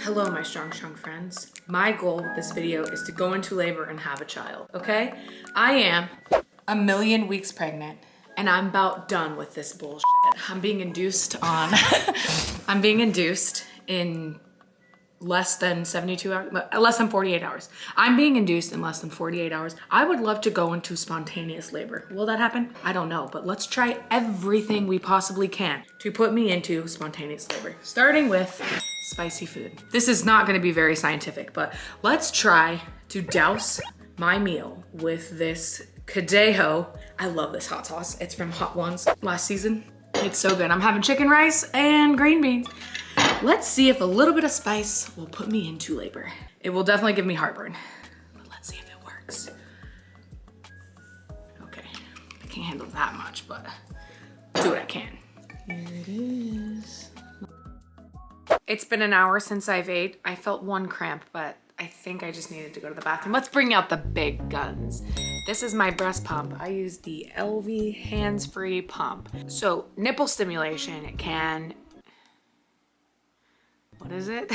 Hello, my strong friends. My goal with this video is to go into labor and have a child, okay? I am 1,000,000 weeks pregnant and I'm about done with this bullshit. I'm being induced in less than 72 hours, less than 48 hours. I'm being induced in less than 48 hours. I would love to go into spontaneous labor. Will that happen? I don't know, but let's try everything we possibly can to put me into spontaneous labor, starting with spicy food. This is not gonna be very scientific, but let's try to douse my meal with this Cadejo. I love this hot sauce. It's from Hot Ones last season. It's so good. I'm having chicken rice and green beans. Let's see if a little bit of spice will put me into labor. It will definitely give me heartburn, but let's see if it works. Okay, I can't handle that much, but I'll do what I can. Here it is. It's been an hour since I've ate. I felt one cramp, but I think I just needed to go to the bathroom. Let's bring out the big guns. This is my breast pump. I use the LV hands-free pump. So nipple stimulation, it can, what is it?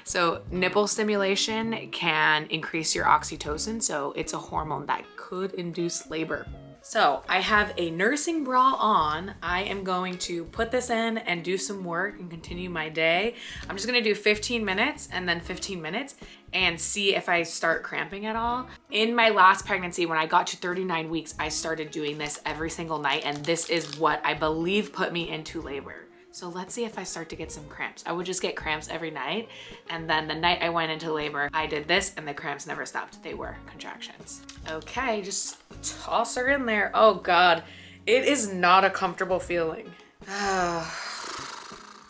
So nipple stimulation can increase your oxytocin. So it's a hormone that could induce labor. So I have a nursing bra on. I am going to put this in and do some work and continue my day. I'm just gonna do 15 minutes and then 15 minutes and see if I start cramping at all. In my last pregnancy, when I got to 39 weeks, I started doing this every single night, and this is what I believe put me into labor. So let's see if I start to get some cramps. I would just get cramps every night. And then the night I went into labor, I did this and the cramps never stopped. They were contractions. Okay, just toss her in there. Oh God, it is not a comfortable feeling.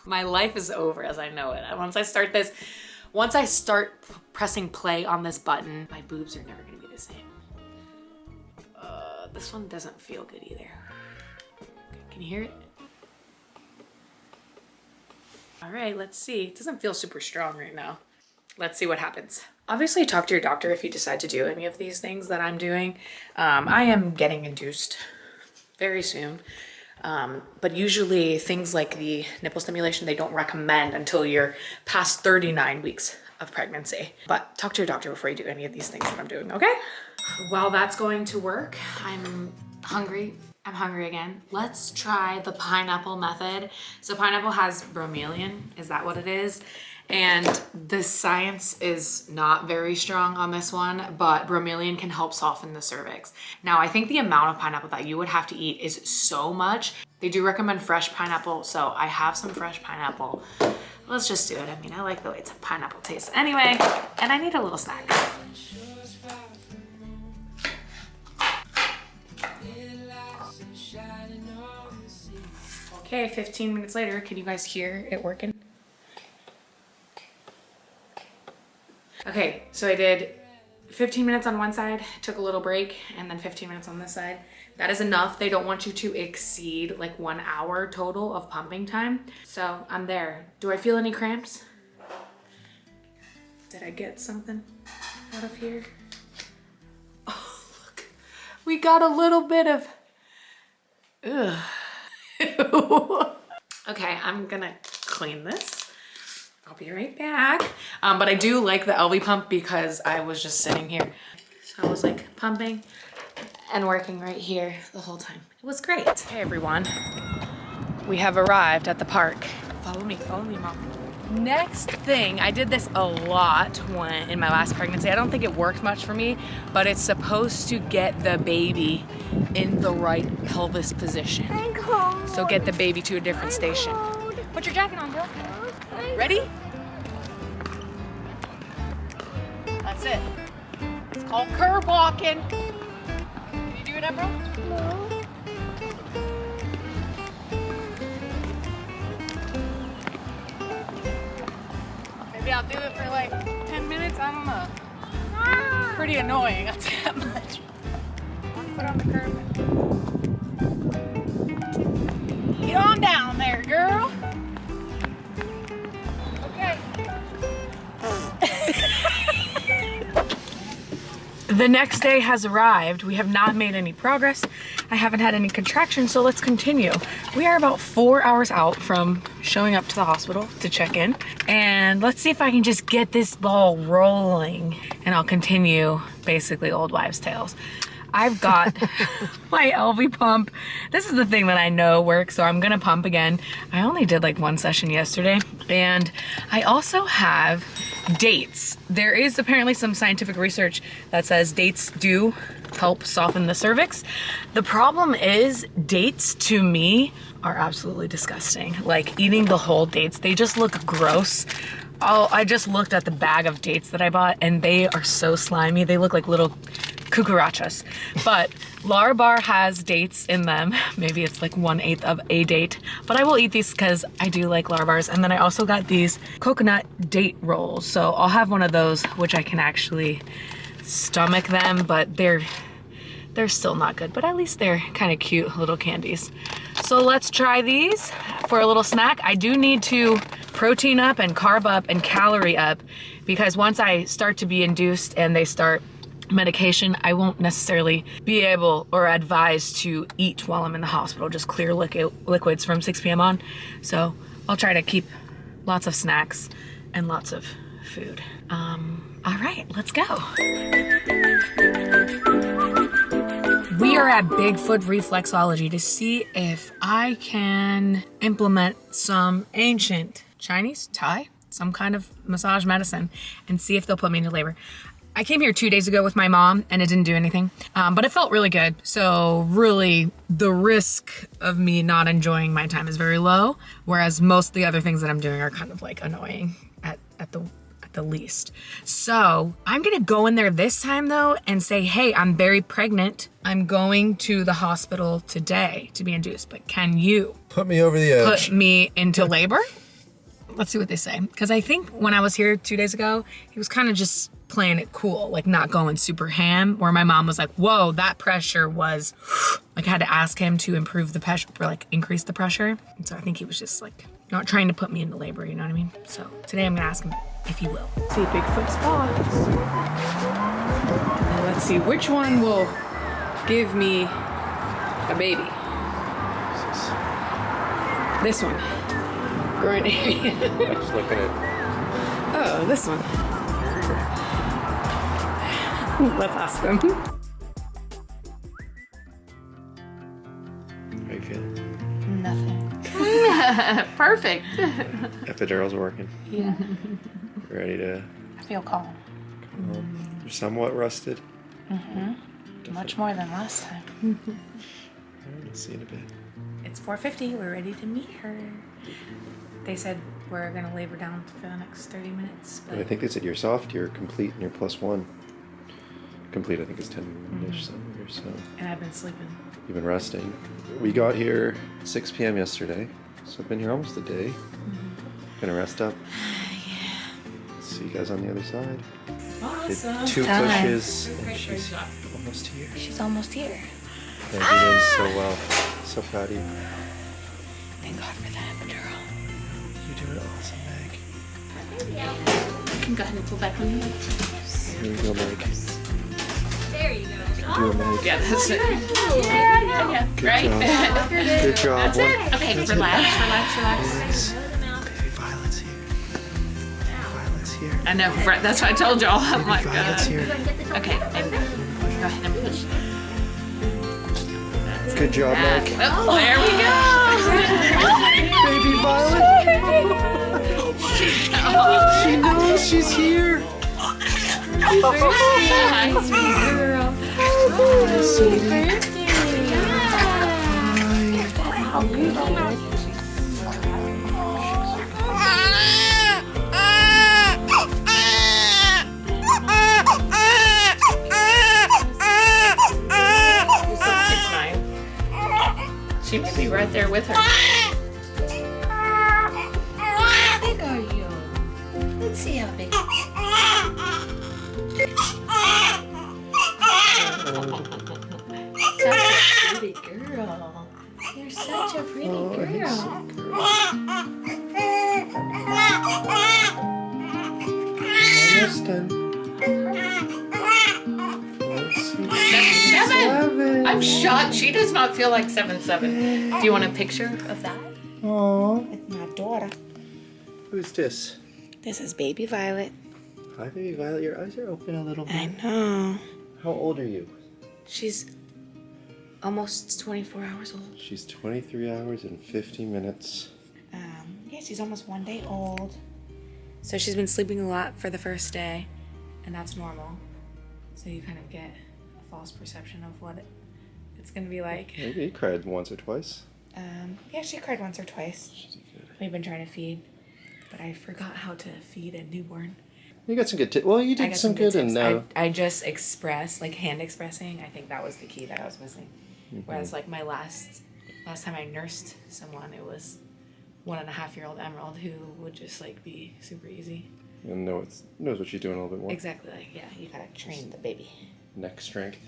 My life is over as I know it. Once I start pressing play on this button, my boobs are never gonna be the same. This one doesn't feel good either. Okay, can you hear it? All right, let's see. It doesn't feel super strong right now. Let's see what happens. Obviously, talk to your doctor if you decide to do any of these things that I'm doing. I am getting induced very soon. But usually things like the nipple stimulation, they don't recommend until you're past 39 weeks of pregnancy. But talk to your doctor before you do any of these things that I'm doing, okay? While that's going to work, I'm hungry. I'm hungry again. Let's try the pineapple method. So pineapple has bromelain, is that what it is? And the science is not very strong on this one, but bromelain can help soften the cervix. Now, I think the amount of pineapple that you would have to eat is so much. They do recommend fresh pineapple, so I have some fresh pineapple. Let's just do it. I mean, I like the way pineapple tastes anyway, and I need a little snack. Okay, 15 minutes later, can you guys hear it working? Okay, so I did 15 minutes on one side, took a little break, and then 15 minutes on this side. That is enough. They don't want you to exceed like 1 hour total of pumping time. So I'm there. Do I feel any cramps? Did I get something out of here? Oh, look. We got a little bit of, ugh. Okay, I'm gonna clean this. I'll be right back. But I do like the LV pump because I was just sitting here. So I was like pumping and working right here the whole time. It was great. Hey everyone, we have arrived at the park. Follow me, Mom. Next thing, I did this a lot in my last pregnancy. I don't think it worked much for me, but it's supposed to get the baby in the right pelvis position. I'm cold. So get the baby to a different station. Cold. Put your jacket on, girl. Ready? That's it. It's called curb walking. Can you do it, bro? No. Maybe I'll do it for like 10 minutes. I don't know. Ah. Pretty annoying, I'll tell you that much. One foot on the curb. Get on down there, girl. Okay. The next day has arrived. We have not made any progress. I haven't had any contractions, so let's continue. We are about 4 hours out from showing up to the hospital to check in. And let's see if I can just get this ball rolling. And I'll continue basically old wives' tales. I've got my LV pump. This is the thing that I know works, so I'm gonna pump again. I only did like 1 session yesterday. And I also have dates. There is apparently some scientific research that says dates do help soften the cervix. The problem is dates to me are absolutely disgusting. Like eating the whole dates, they just look gross. Oh, I just looked at the bag of dates that I bought and they are so slimy. They look like little cucarachas. But Larabar has dates in them. Maybe it's like 1/8 of a date. But I will eat these because I do like Larabars. And then I also got these coconut date rolls. So I'll have one of those, which I can actually stomach them, but they're still not good. But at least they're kind of cute little candies. So let's try these for a little snack. I do need to protein up and carb up and calorie up because once I start to be induced and they start medication, I won't necessarily be able or advised to eat while I'm in the hospital, just clear liquids from 6 p.m. on. So I'll try to keep lots of snacks and lots of food. All right, let's go. We are at Bigfoot Reflexology to see if I can implement some ancient Chinese, Thai, some kind of massage medicine and see if they'll put me into labor. I came here 2 days ago with my mom and it didn't do anything, but it felt really good. So really the risk of me not enjoying my time is very low, whereas most of the other things that I'm doing are kind of like annoying at the least. So I'm gonna go in there this time though and say, hey, I'm very pregnant. I'm going to the hospital today to be induced, but can you put me over the edge? Put me into labor? Let's see what they say. Because I think when I was here 2 days ago, he was kind of just playing it cool, like not going super ham, where my mom was like, whoa, that pressure was, like I had to ask him to improve the pressure, or like increase the pressure. And so I think he was just like not trying to put me into labor, you know what I mean? So today I'm gonna ask him if he will. See Bigfoot spots. And let's see which one will give me a baby. This one. Groin area. I'm just looking at. Oh, this one. Let's ask them. How you feeling? Nothing. Perfect. Epidural's working. Yeah. Ready to. I feel calm. You're somewhat rusted. Much more than last time. We'll see in a bit. It's 4:50. We're ready to meet her. They said we're gonna lay her down for the next 30 minutes. But I think they said you're soft, you're complete, and you're +1. Complete, I think, is 10-ish somewhere. So. And I've been sleeping. You've been resting. We got here 6 p.m. yesterday, so I've been here almost a day. Gonna rest up. Yeah. See you guys on the other side. Awesome. Did 2 pushes, and she's almost here. She's almost here. Yeah, you did so well. So proud of you. Thank God for that, epidural. You're doing awesome, Meg. You can go ahead and pull back on you. Here we go, Meg. There you go. Do it, Meg. Yeah, that's it. Yeah. Good Right? job. Good job. That's it. Okay, That's relax. Baby Violet's here. Baby Violet's here. I know, right, that's what I told y'all. I'm Baby like, Violet's here. okay, baby. Go ahead and push. Good job, Meg. Oh, there we go. Baby Violet. She knows she's here. Hi, sweet girl. Hi, sweetie. How beautiful. She may be right there with her. How big are you? Let's see how big. Such a pretty girl. You're such a pretty girl. Almost done. I'm shocked. She does not feel like 7'7". Do you want a picture of that? Aww. With my daughter. Who's this? This is baby Violet. Hi, baby Violet. Your eyes are open a little bit. I know. How old are you? She's almost 24 hours old. She's 23 hours and 50 minutes. Yeah, she's almost 1 day old. So she's been sleeping a lot for the first day, and that's normal. So you kind of get a false perception of what it's gonna be like. Maybe you cried once or twice. Yeah, she cried once or twice. She did good. We've been trying to feed, but I forgot how to feed a newborn. You got some good tips. Well, you did some good, and now I just express, like hand expressing. I think that was the key that I was missing. Whereas like my last time I nursed someone, it was 1.5-year-old Emerald who would just like be super easy. and knows what she's doing a little bit more. Exactly. Like, yeah, you gotta train the baby. Neck strength.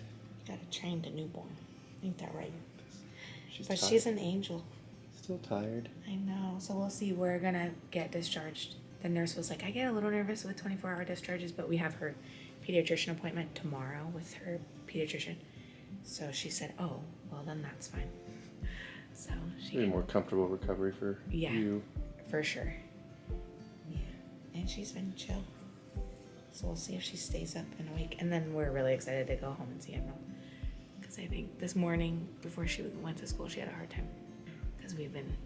You gotta train the newborn. Ain't that right? But she's an angel. Still tired. I know. So we'll see. We're gonna get discharged. The nurse was like, I get a little nervous with 24-hour discharges, but we have her pediatrician appointment tomorrow with her pediatrician. So she said, oh, well then that's fine. So she Maybe more comfortable recovery for you. For sure. Yeah. And she's been chill. So we'll see if she stays up in a week. And then we're really excited to go home and see Emerald. Because I think this morning, before she went to school, she had a hard time. Because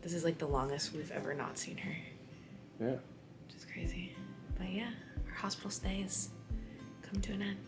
this is like the longest we've ever not seen her. Yeah. Which is crazy. But yeah, our hospital stay has come to an end.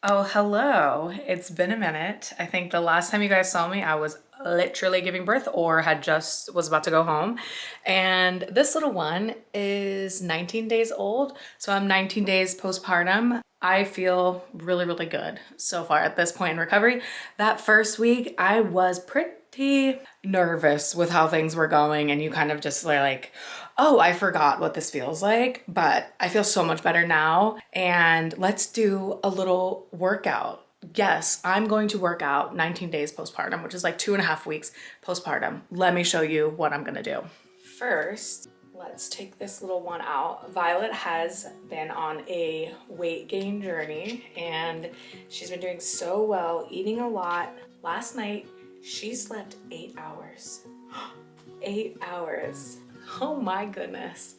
Oh, hello. It's been a minute. I think the last time you guys saw me, I was literally giving birth or was about to go home. And this little one is 19 days old. So I'm 19 days postpartum. I feel really, really good so far at this point in recovery. That first week, I was pretty nervous with how things were going, and you kind of just like, oh, I forgot what this feels like, but I feel so much better now. And let's do a little workout. Yes, I'm going to work out 19 days postpartum, which is like 2.5 weeks postpartum. Let me show you what I'm gonna do. First, let's take this little one out. Violet has been on a weight gain journey, and she's been doing so well, eating a lot. Last night, she slept 8 hours. 8 hours. Oh my goodness.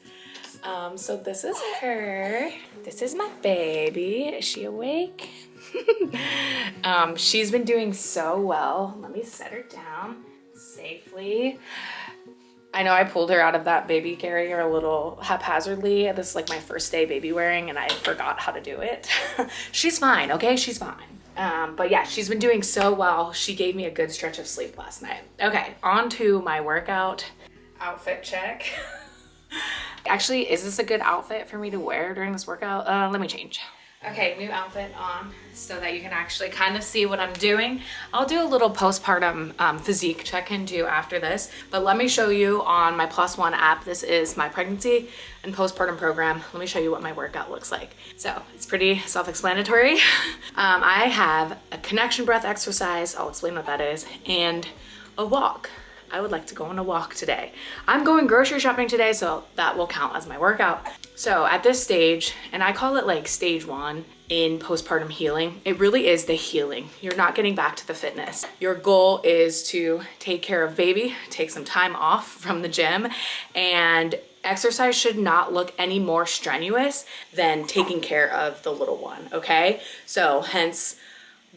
So this is her. This is my baby. Is she awake? She's been doing so well. Let me set her down safely. I know I pulled her out of that baby carrier a little haphazardly. This is like my first day baby wearing, and I forgot how to do it. She's fine, okay? She's fine. But yeah, she's been doing so well. She gave me a good stretch of sleep last night. Okay, on to my workout outfit check. Actually, is this a good outfit for me to wear during this workout? Let me change. Okay, new outfit on so that you can actually kind of see what I'm doing. I'll do a little postpartum physique check-in too after this, but let me show you on my +1 app. This is my pregnancy and postpartum program. Let me show you what my workout looks like. So it's pretty self-explanatory. I have a connection breath exercise, I'll explain what that is, and a walk. I would like to go on a walk today. I'm going grocery shopping today, so that will count as my workout. So at this stage, and I call it like stage 1 in postpartum healing, it really is the healing. You're not getting back to the fitness. Your goal is to take care of baby, take some time off from the gym, and exercise should not look any more strenuous than taking care of the little one, okay? So hence,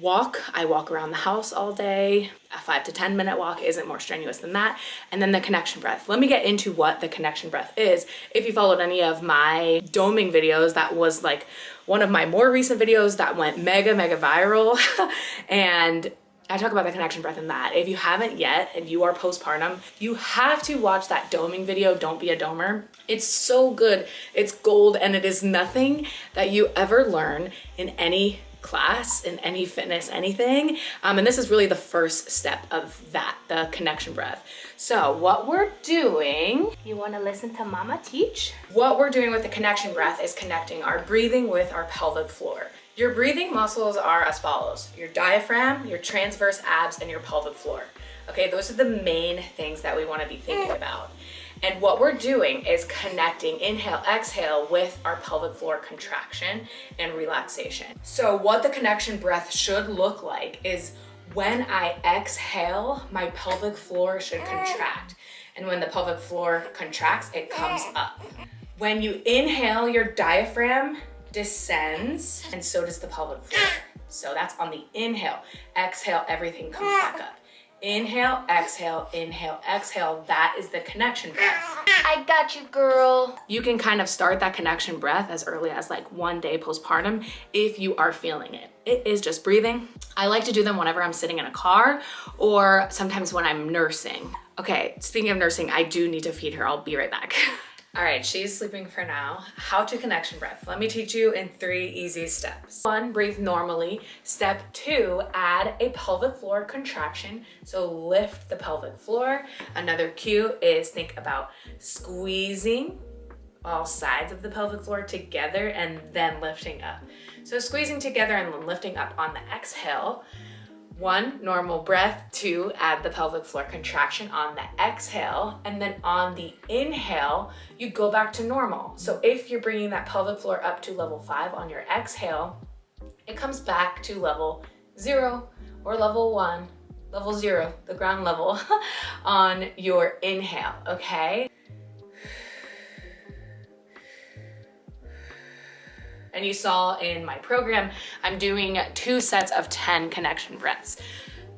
I walk around the house all day. A 5 to 10 minute walk isn't more strenuous than that. And then the connection breath. Let me get into what the connection breath is. If you followed any of my doming videos, that was like one of my more recent videos that went mega viral. And I talk about the connection breath in that. If you haven't yet and you are postpartum, you have to watch that doming video, Don't Be a Domer. It's so good. It's gold, and it is nothing that you ever learn in any class, in any fitness, anything. And this is really the first step of that, the connection breath. So what we're doing, you wanna listen to mama teach? What we're doing with the connection breath is connecting our breathing with our pelvic floor. Your breathing muscles are as follows: your diaphragm, your transverse abs, and your pelvic floor. Okay, those are the main things that we wanna be thinking about. And what we're doing is connecting inhale, exhale with our pelvic floor contraction and relaxation. So what the connection breath should look like is when I exhale, my pelvic floor should contract. And when the pelvic floor contracts, it comes up. When you inhale, your diaphragm descends, and so does the pelvic floor. So that's on the inhale. Exhale, everything comes back up. Inhale, exhale, inhale, exhale. That is the connection breath. I got you, girl. You can kind of start that connection breath as early as like 1 day postpartum if you are feeling it. It is just breathing. I like to do them whenever I'm sitting in a car or sometimes when I'm nursing. Okay, speaking of nursing, I do need to feed her. I'll be right back. All right, she's sleeping for now. How to connection breath. Let me teach you in 3 easy steps. 1, breathe normally. Step 2, add a pelvic floor contraction. So lift the pelvic floor. Another cue is think about squeezing all sides of the pelvic floor together and then lifting up. So squeezing together and then lifting up on the exhale. 1, normal breath. 2, add the pelvic floor contraction on the exhale. And then on the inhale, you go back to normal. So if you're bringing that pelvic floor up to level 5 on your exhale, it comes back to level 0 or level 1, level 0, the ground level on your inhale, okay? And you saw in my program, I'm doing 2 sets of 10 connection breaths.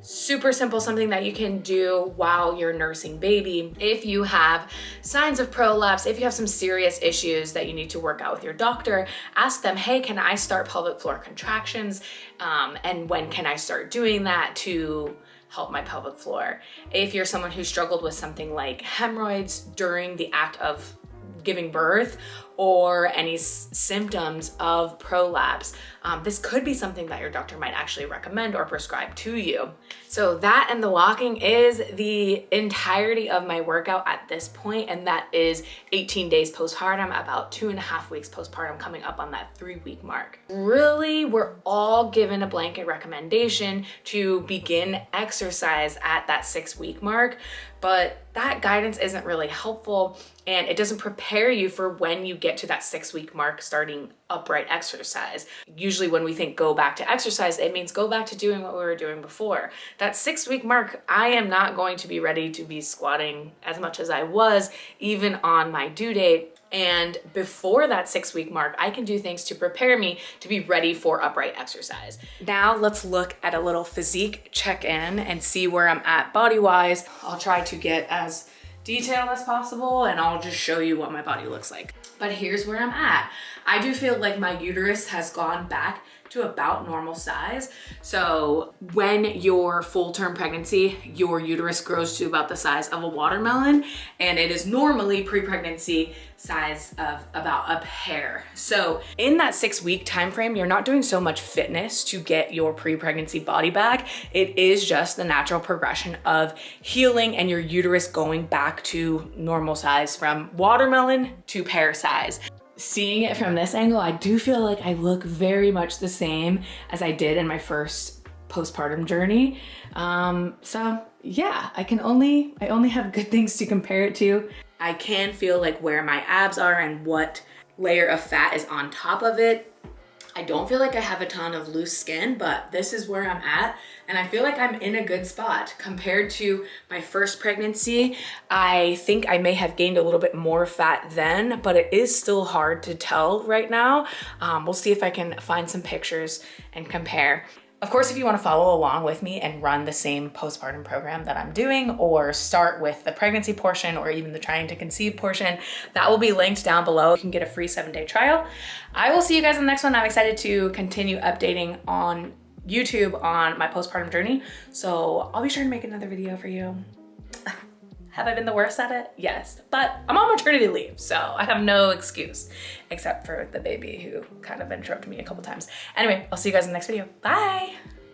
Super simple, something that you can do while you're nursing baby. If you have signs of prolapse, if you have some serious issues that you need to work out with your doctor, ask them, hey, can I start pelvic floor contractions? And when can I start doing that to help my pelvic floor? If you're someone who struggled with something like hemorrhoids during the act of giving birth or any symptoms of prolapse, this could be something that your doctor might actually recommend or prescribe to you. So that and the walking is the entirety of my workout at this point, and that is 18 days postpartum, about 2.5 weeks postpartum, coming up on that 3-week mark. Really, we're all given a blanket recommendation to begin exercise at that 6-week mark, but that guidance isn't really helpful and it doesn't prepare you for when you get to that 6-week mark starting upright exercise. Usually when we think go back to exercise, it means go back to doing what we were doing before. That 6-week mark, I am not going to be ready to be squatting as much as I was even on my due date. And before that 6-week mark, I can do things to prepare me to be ready for upright exercise. Now let's look at a little physique check-in and see where I'm at body-wise. I'll try to get as detailed as possible and I'll just show you what my body looks like. But here's where I'm at. I do feel like my uterus has gone back to about normal size. So when you're full-term pregnancy, your uterus grows to about the size of a watermelon, and it is normally pre-pregnancy size of about a pear. So in that 6-week time frame, you're not doing so much fitness to get your pre-pregnancy body back. It is just the natural progression of healing and your uterus going back to normal size from watermelon to pear size. Seeing it from this angle, I do feel like I look very much the same as I did in my first postpartum journey. So yeah, I only have good things to compare it to. I can feel like where my abs are and what layer of fat is on top of it. I don't feel like I have a ton of loose skin, but this is where I'm at. And I feel like I'm in a good spot compared to my first pregnancy. I think I may have gained a little bit more fat then, but it is still hard to tell right now. We'll see if I can find some pictures and compare. Of course, if you want to follow along with me and run the same postpartum program that I'm doing, or start with the pregnancy portion or even the trying to conceive portion, that will be linked down below. You can get a free 7-day trial. I will see you guys in the next one. I'm excited to continue updating on YouTube on my postpartum journey. So I'll be sure to make another video for you. Have I been the worst at it? Yes, but I'm on maternity leave, so I have no excuse, except for the baby who kind of interrupted me a couple times. Anyway, I'll see you guys in the next video. Bye.